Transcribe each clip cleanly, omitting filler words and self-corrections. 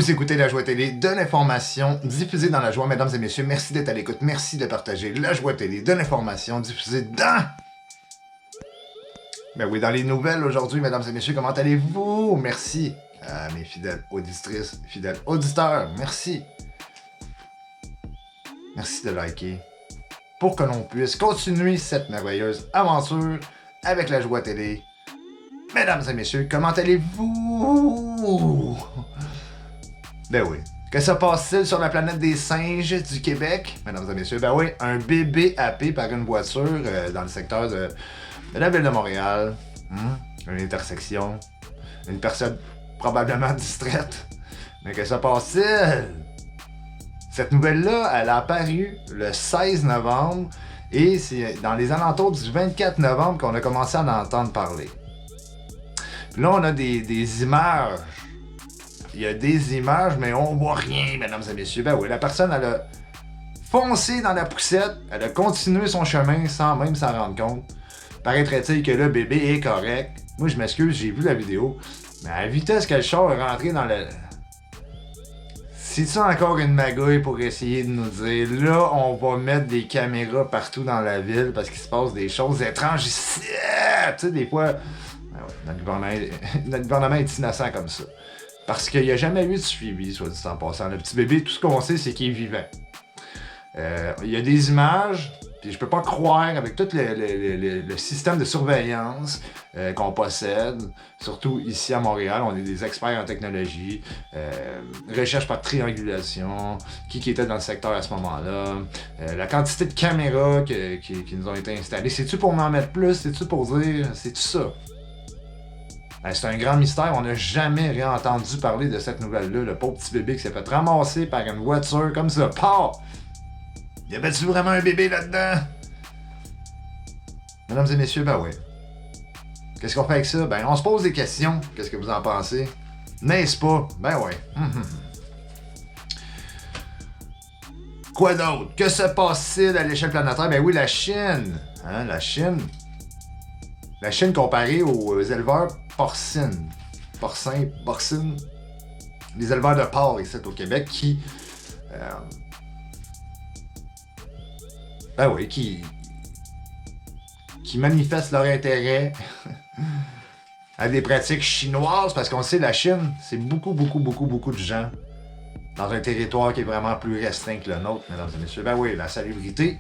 Vous écoutez La Joie Télé, de l'information diffusée dans la joie. Mesdames et messieurs, merci d'être à l'écoute. Merci de partager La Joie Télé, de l'information diffusée dans... Ben oui, dans les nouvelles aujourd'hui, mesdames et messieurs, comment allez-vous? Merci à mes fidèles auditrices, fidèles auditeurs. Merci. Merci de liker pour que l'on puisse continuer cette merveilleuse aventure avec La Joie Télé. Mesdames et messieurs, comment allez-vous? Ben oui. Que se passe-t-il sur la planète des singes du Québec? Mesdames et messieurs, ben oui, un bébé happé par une voiture dans le secteur de la ville de Montréal. Une intersection. Une personne probablement distraite. Mais que se passe-t-il? Cette nouvelle-là, elle a apparu le 16 novembre et c'est dans les alentours du 24 novembre qu'on a commencé à en entendre parler. Puis là, on a des images. Il y a des images, mais on voit rien, mesdames et messieurs. Ben oui, la personne, elle a foncé dans la poussette, elle a continué son chemin sans même s'en rendre compte. Paraîtrait-il que le bébé est correct. Moi, je m'excuse, j'ai vu la vidéo. Mais à la vitesse que le char est rentré dans le... C'est-tu encore une magouille pour essayer de nous dire, là, on va mettre des caméras partout dans la ville parce qu'il se passe des choses étranges ici. Tu sais, des fois, notre gouvernement est innocent comme ça. Parce qu'il n'y a jamais eu de suivi, soit dit en passant. Le petit bébé, tout ce qu'on sait, c'est qu'il est vivant. Il y a des images, puis je peux pas croire, avec tout le système de surveillance qu'on possède, surtout ici à Montréal, on est des experts en technologie, recherche par triangulation, qui était dans le secteur à ce moment-là, la quantité de caméras qui nous ont été installées. C'est-tu pour m'en mettre plus? C'est-tu pour dire? C'est-tu ça? C'est un grand mystère, on n'a jamais rien entendu parler de cette nouvelle-là, le pauvre petit bébé qui s'est fait ramasser par une voiture comme ça. Pah! Y avait-tu vraiment un bébé là-dedans? Mesdames et messieurs, ben oui. Qu'est-ce qu'on fait avec ça? Ben on se pose des questions. Qu'est-ce que vous en pensez? N'est-ce pas? Ben ouais. Quoi d'autre? Que se passe-t-il à l'échelle planétaire? Ben oui, la Chine. Hein, la Chine. La Chine comparée aux éleveurs porcines. Porcines. Les éleveurs de porcs ici au Québec qui... ben oui, qui manifestent leur intérêt à des pratiques chinoises, parce qu'on sait la Chine, c'est beaucoup de gens dans un territoire qui est vraiment plus restreint que le nôtre, mesdames et messieurs. Ben oui, la salubrité,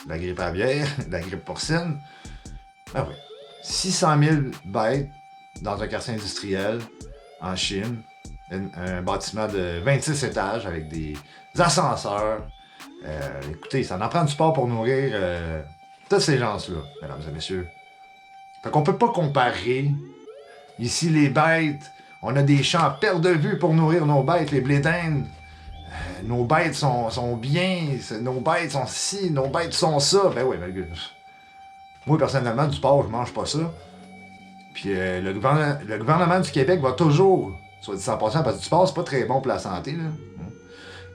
la grippe aviaire, la grippe porcine, ben oui. 600 000 bêtes dans un quartier industriel en Chine, un bâtiment de 26 étages avec des ascenseurs. Écoutez, ça en prend du sport pour nourrir tous ces gens-là, mesdames et messieurs. Fait qu'on peut pas comparer. Ici, les bêtes, on a des champs à perte de vue pour nourrir nos bêtes, les blés d'Inde. Nos bêtes sont bien, nos bêtes sont ci, nos bêtes sont ça. Ben oui, moi, personnellement, du porc, je mange pas ça. Puis le gouvernement du Québec va toujours, soit dit en passant, parce que du porc, c'est pas très bon pour la santé, là.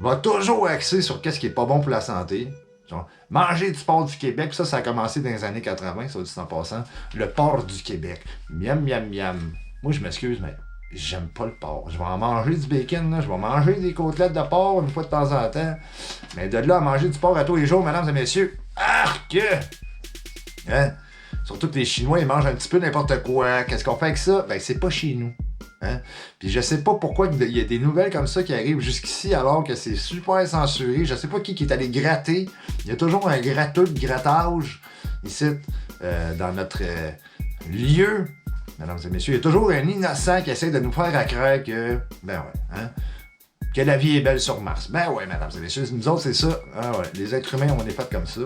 Va toujours axer sur qu'est-ce qui est pas bon pour la santé. Genre, manger du porc du Québec, ça a commencé dans les années 80, ça dit en passant. Le porc du Québec. Miam, miam, miam. Moi, je m'excuse, mais j'aime pas le porc. Je vais en manger du bacon, là. Je vais manger des côtelettes de porc une fois de temps en temps. Mais de là à manger du porc à tous les jours, mesdames et messieurs, arc! Hein? Surtout que les Chinois, ils mangent un petit peu n'importe quoi. Qu'est-ce qu'on fait avec ça? Ben, c'est pas chez nous. Hein? Puis je sais pas pourquoi il y a des nouvelles comme ça qui arrivent jusqu'ici alors que c'est super censuré. Je sais pas qui est allé gratter. Il y a toujours un gratteux de grattage ici dans notre lieu. Mesdames et messieurs, il y a toujours un innocent qui essaie de nous faire croire que... Ben ouais, hein? Que la vie est belle sur Mars. Ben ouais, mesdames et messieurs, nous autres, c'est ça. Ah ouais, les êtres humains, on est faits comme ça.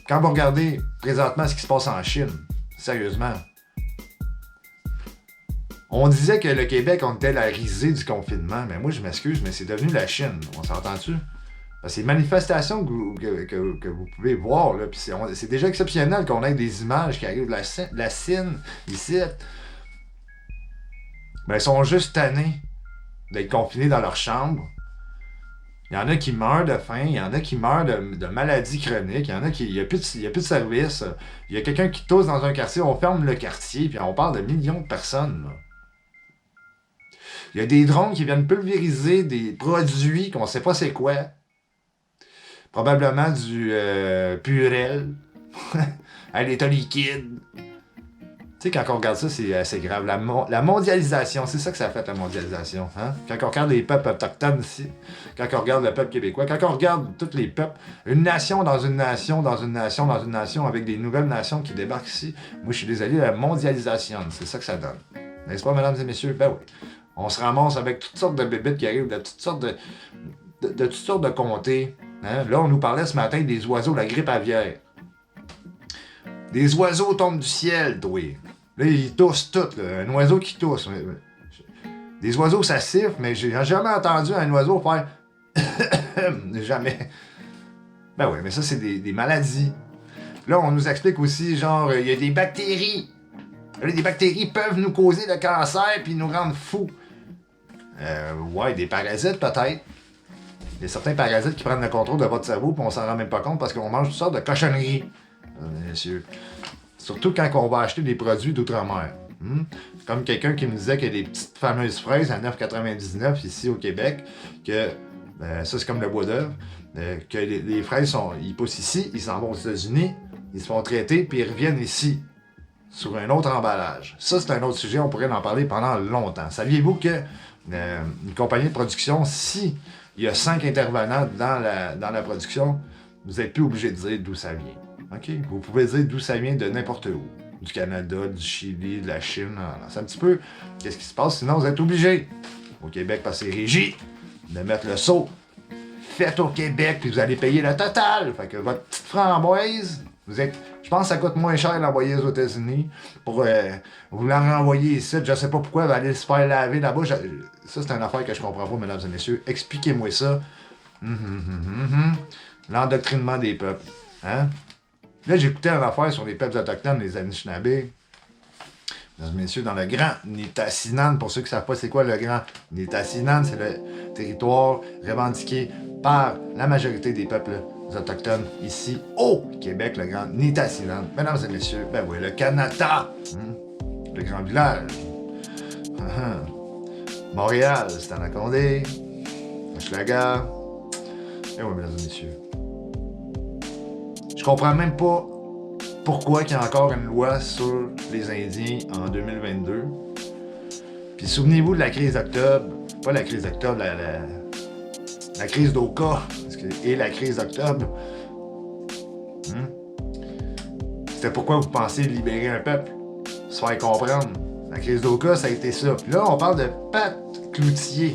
Quand vous regardez présentement ce qui se passe en Chine, sérieusement, on disait que le Québec, on était la risée du confinement, mais moi, je m'excuse, mais c'est devenu la Chine. On s'entend-tu? C'est une manifestation que vous pouvez voir, là, puis c'est déjà exceptionnel qu'on ait des images qui arrivent de la Chine, ici. Ben, ils sont juste tannés d'être confinés dans leur chambre. Il y en a qui meurent de faim, il y en a qui meurent de maladies chroniques, il y en a qui... Il n'y a plus de service. Il y a quelqu'un qui tousse dans un quartier, on ferme le quartier, puis on parle de millions de personnes, là. Il y a des drones qui viennent pulvériser des produits qu'on ne sait pas c'est quoi. Probablement du Purel, un état liquide. Tu sais, quand on regarde ça, c'est assez grave. La mondialisation, c'est ça que ça fait, la mondialisation. Hein? Quand on regarde les peuples autochtones ici, quand on regarde le peuple québécois, quand on regarde tous les peuples, une nation dans une nation, dans une nation, dans une nation, avec des nouvelles nations qui débarquent ici, moi, je suis désolé, la mondialisation, c'est ça que ça donne. N'est-ce pas, mesdames et messieurs? Ben oui. On se ramasse avec toutes sortes de bébites qui arrivent de toutes sortes de toutes sortes de comtés. Hein? Là, on nous parlait ce matin des oiseaux, la grippe aviaire. Des oiseaux tombent du ciel, toi. Là, ils toussent tous, là. Un oiseau qui tousse. Des oiseaux, ça siffle, mais j'ai jamais entendu un oiseau faire... Jamais. Ben oui, mais ça, c'est des maladies. Là, on nous explique aussi, genre, il y a des bactéries. Là, des bactéries peuvent nous causer le cancer puis nous rendre fous. Ouais, des parasites, peut-être. Il y a certains parasites qui prennent le contrôle de votre cerveau puis on s'en rend même pas compte parce qu'on mange toutes sortes de cochonneries. Messieurs. Surtout quand on va acheter des produits d'outre-mer. Comme quelqu'un qui me disait qu'il y a des petites fameuses fraises à 9,99 ici au Québec, que ça c'est comme le bois d'œuvre, que les fraises ils poussent ici, ils s'en vont aux États-Unis, ils se font traiter, puis ils reviennent ici, sur un autre emballage. Ça c'est un autre sujet, on pourrait en parler pendant longtemps. Saviez-vous que une compagnie de production, si il y a 5 intervenants dans la production, vous n'êtes plus obligé de dire d'où ça vient. Okay? Vous pouvez dire d'où ça vient de n'importe où. Du Canada, du Chili, de la Chine. C'est un petit peu qu'est-ce qui se passe. Sinon, vous êtes obligé, au Québec, parce que c'est régi, de mettre le saut. Faites au Québec, puis vous allez payer le total. Fait que votre petite framboise, je pense que ça coûte moins cher l'envoyer aux États-Unis pour vous la renvoyer ici. Je sais pas pourquoi, elle va aller se faire laver là-bas. Ça, c'est une affaire que je comprends pas, mesdames et messieurs. Expliquez-moi ça. L'endoctrinement des peuples. Hein? Là, j'écoutais une affaire sur les peuples autochtones, les Anishinabés. Mesdames et messieurs, dans le grand Nitassinan, pour ceux qui ne savent pas c'est quoi le grand Nitassinan, c'est le territoire revendiqué par la majorité des peuples autochtones ici au Québec, le grand Nitassinan. Mesdames et messieurs, ben oui, le Canada, le grand village. Montréal, c'est Anaconda, Hochelaga. Eh oui, mesdames et messieurs. Je comprends même pas pourquoi il y a encore une loi sur les Indiens en 2022. Puis souvenez-vous de la crise d'octobre. Pas la crise d'octobre, la crise d'Oka. Et la crise d'octobre. C'était pourquoi vous pensez libérer un peuple. Se faire comprendre. La crise d'Oka, ça a été ça. Puis là, on parle de Pat Cloutier.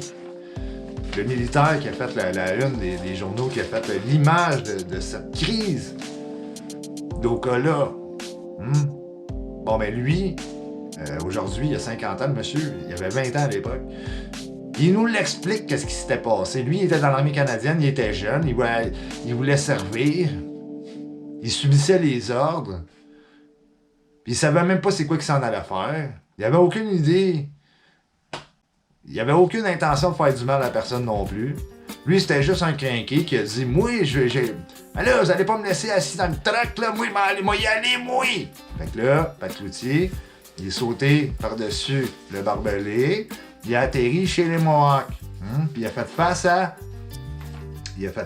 Le militaire qui a fait la une des journaux, qui a fait l'image de cette crise d'Oka-là. Bon, ben lui, aujourd'hui, il y a 50 ans, le monsieur, il avait 20 ans à l'époque. Il nous l'explique qu'est-ce qui s'était passé. Lui, il était dans l'armée canadienne, il était jeune, il voulait servir. Il subissait les ordres. Puis il savait même pas c'est quoi qu'il s'en allait faire. Il avait aucune idée. Il avait aucune intention de faire du mal à personne non plus. Lui, c'était juste un crinqué qui a dit « Moi, là, vous allez pas me laisser assis dans le truck, là, moi, y aller, moi! » Fait que là, Pat Cloutier, il est sauté par-dessus le barbelé, il a atterri chez les Mohawks. Puis il a fait face à... Il a fait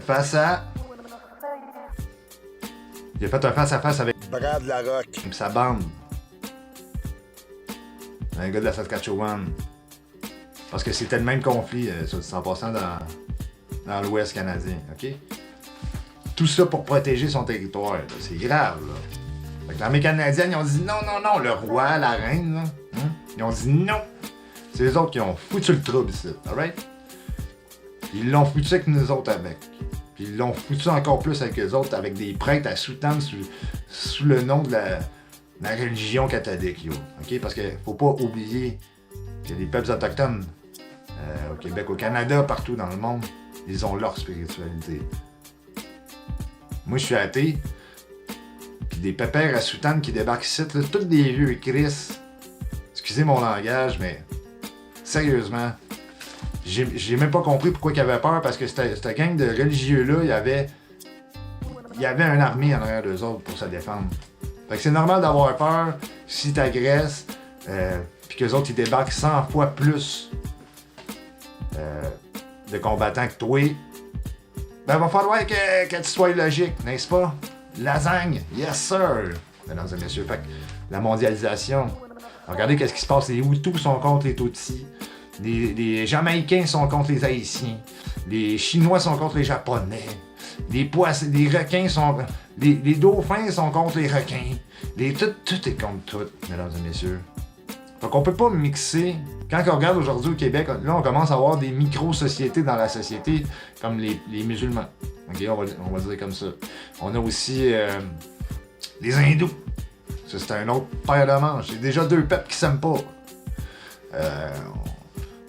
un face-à-face avec Brad Larocque. sa bande. Un gars de la Saskatchewan. Parce que c'était le même conflit, en passant dans l'Ouest canadien, OK? Tout ça pour protéger son territoire, là. C'est grave, là. Fait que l'armée canadienne, ils ont dit non, le roi, la reine, là, ils ont dit non. C'est les autres qui ont foutu le trouble ici, alright? Ils l'ont foutu avec nous autres avec. Puis ils l'ont foutu encore plus avec eux autres, avec des prêtres à sous-tendre sous le nom de la religion catholique, yo. OK? Parce qu'il faut pas oublier que les peuples autochtones, au Québec, au Canada, partout dans le monde, ils ont leur spiritualité. Moi, je suis athée, puis des pépères à soutane qui débarquent ici, là, tous des vieux Chris. Excusez mon langage, mais sérieusement, j'ai même pas compris pourquoi ils avaient peur, parce que cette gang de religieux-là, il y avait une armée en arrière d'eux autres pour se défendre. Fait que c'est normal d'avoir peur si t'agresses, puis qu'eux autres, ils débarquent 100 fois plus de combattants que toi, ben, va falloir que tu sois logique, n'est-ce pas? Lasagne, yes sir! Mesdames et messieurs, fait que la mondialisation. Regardez qu'est-ce qui se passe. Les Hutus sont contre les Tutsis. Les Jamaïcains sont contre les Haïtiens. Les Chinois sont contre les Japonais. Les requins sont... Les dauphins sont contre les requins. Tout est contre tout, mesdames et messieurs. Donc on peut pas mixer. Quand on regarde aujourd'hui au Québec, là on commence à avoir des micro-sociétés dans la société, comme les musulmans. Ok, on va dire comme ça. On a aussi les hindous. Ça c'est un autre paire de manches. C'est déjà deux peuples qui s'aiment pas.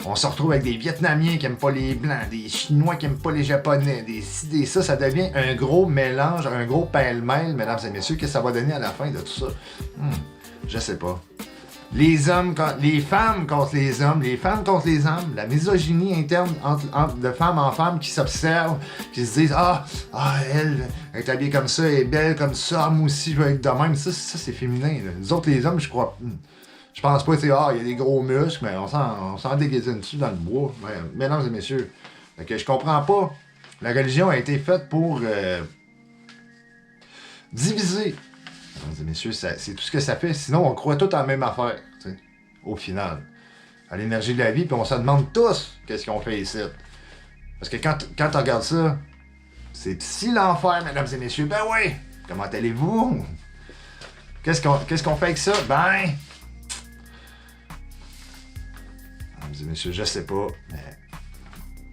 On se retrouve avec des Vietnamiens qui aiment pas les Blancs, des Chinois qui aiment pas les Japonais, des ça devient un gros mélange, un gros pêle-mêle, mesdames et messieurs. Qu'est-ce que ça va donner à la fin de tout ça? Je sais pas. Les femmes contre les hommes, les femmes contre les hommes, la misogynie interne de femme en femme qui s'observent, qui se disent elle est habillée comme ça, elle est belle comme ça, moi aussi je veux être de même. Ça c'est féminin. Là. Nous autres, les hommes, je crois. Je pense pas, il y a des gros muscles, mais on s'en dégaine dessus dans le bois. Mesdames et messieurs. Fait que je comprends pas. La religion a été faite pour diviser. Mesdames et messieurs, c'est tout ce que ça fait. Sinon, on croit tout en la même affaire, t'sais, au final. À l'énergie de la vie, puis on se demande tous qu'est-ce qu'on fait ici. Parce que quand tu regardes ça, c'est si l'enfer, mesdames et messieurs. Ben oui! Comment allez-vous? Qu'est-ce qu'on fait avec ça? Ben... Mesdames et messieurs, je sais pas, mais...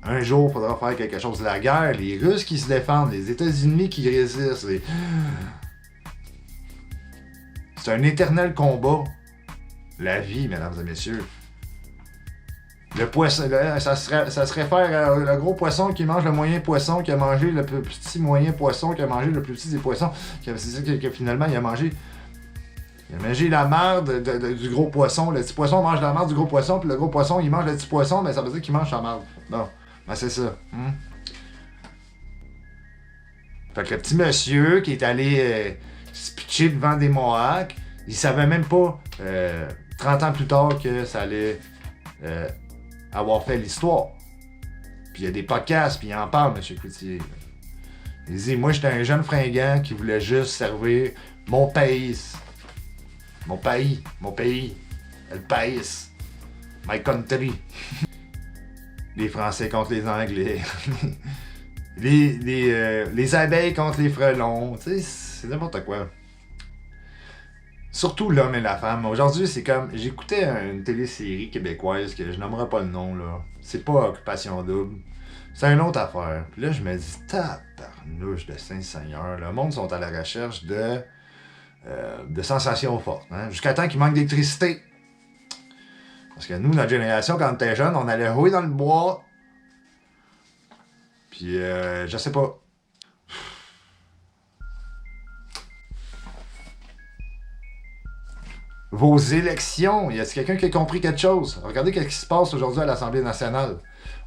Un jour, il faudra faire quelque chose de la guerre. Les Russes qui se défendent, les États-Unis qui résistent. C'est un éternel combat. La vie, mesdames et messieurs. Le poisson, ça se réfère le gros poisson qui mange le moyen poisson, qui a mangé le plus petit moyen poisson, qui a mangé le plus petit des poissons. C'est ça que finalement, il a mangé. Il a mangé la merde du gros poisson. Le petit poisson mange la merde du gros poisson, puis le gros poisson, il mange le petit poisson, mais ça veut dire qu'il mange sa merde. Non, ben c'est ça. Fait que le petit monsieur qui est allé se pitcher devant des Mohawks, il savait même pas 30 ans plus tard que ça allait avoir fait l'histoire. Puis il y a des podcasts, puis il en parle, M. Cloutier. Il dit, moi j'étais un jeune fringant qui voulait juste servir mon pays. Mon pays. Le pays. My country. Les Français contre les Anglais. les abeilles contre les frelons. Tu sais, c'est n'importe quoi. Surtout l'homme et la femme. Aujourd'hui, c'est comme... J'écoutais une télésérie québécoise que je nommerai pas le nom, là. C'est pas Occupation Double. C'est une autre affaire. Puis là, je me dis, tabarnouche de Saint-Seigneur. Le monde sont à la recherche de sensations fortes. Hein? Jusqu'à temps qu'il manque d'électricité. Parce que nous, notre génération, quand on était jeune, on allait rouler dans le bois. Puis, je sais pas. Vos élections, y a-t-il quelqu'un qui a compris quelque chose? Regardez ce qui se passe aujourd'hui à l'Assemblée nationale.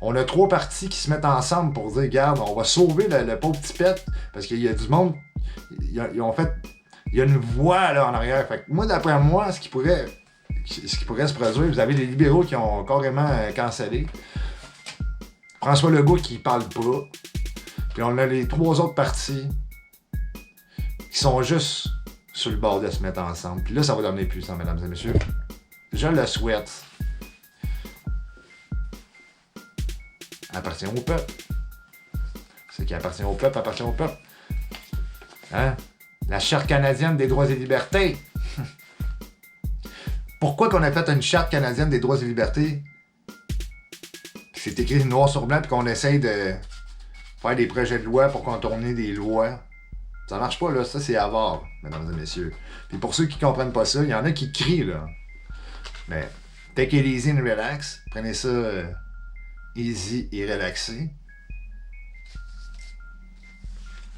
On a 3 partis qui se mettent ensemble pour dire, regarde, on va sauver le pauvre petit pet, parce qu'il y a du monde, ils ont fait, il y a une voix là en arrière. Fait que moi, d'après moi, ce qui pourrait se produire, vous avez les libéraux qui ont carrément cancellé. François Legault qui parle pas. Puis on a les 3 autres partis qui sont juste sur le bord de se mettre ensemble. Puis là, ça va devenir puissant, mesdames et messieurs. Je le souhaite. Appartient au peuple. Ce qui appartient au peuple, appartient au peuple. Hein? La Charte canadienne des droits et libertés. Pourquoi qu'on a fait une Charte canadienne des droits et libertés? C'est écrit noir sur blanc, puis qu'on essaye de faire des projets de loi pour contourner des lois. Ça marche pas, là. Ça, c'est avare, mesdames et messieurs. Puis pour ceux qui comprennent pas ça, il y en a qui crient, là. Mais take it easy and relax. Prenez ça easy et relaxé.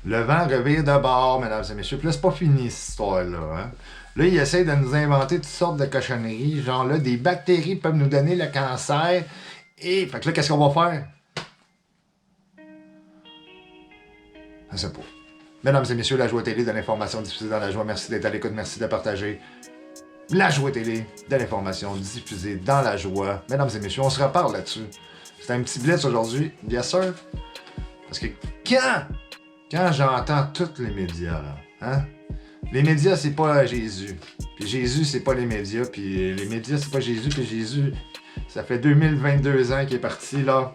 Le vent revire de bord, mesdames et messieurs. Puis là, c'est pas fini, cette histoire-là. Hein? Là, ils essayent de nous inventer toutes sortes de cochonneries. Genre là, des bactéries peuvent nous donner le cancer. Et, fait que là, qu'est-ce qu'on va faire? Je sais pas. Mesdames et messieurs, La Joie Télé, de l'information diffusée dans la joie. Merci d'être à l'écoute, merci de partager. La Joie Télé, de l'information diffusée dans la joie. Mesdames et messieurs, on se reparle là-dessus. C'est un petit blitz aujourd'hui, bien sûr. Parce que quand j'entends tous les médias, là, hein? Les médias, c'est pas Jésus. Puis Jésus, c'est pas les médias. Puis les médias, c'est pas Jésus. Puis Jésus, ça fait 2022 ans qu'il est parti, là.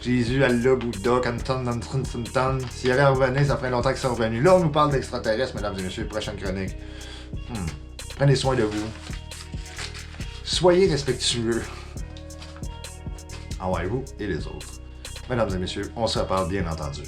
Jésus, Allah, Bouddha, Kanton, Nantrin, Suntan. S'il avait revenu, ça ferait longtemps qu'ils sont revenus. Là, on nous parle d'extraterrestres, mesdames et messieurs. Prochaine chronique. Prenez soin de vous. Soyez respectueux envers vous et les autres. Mesdames et messieurs, on se reparle bien entendu.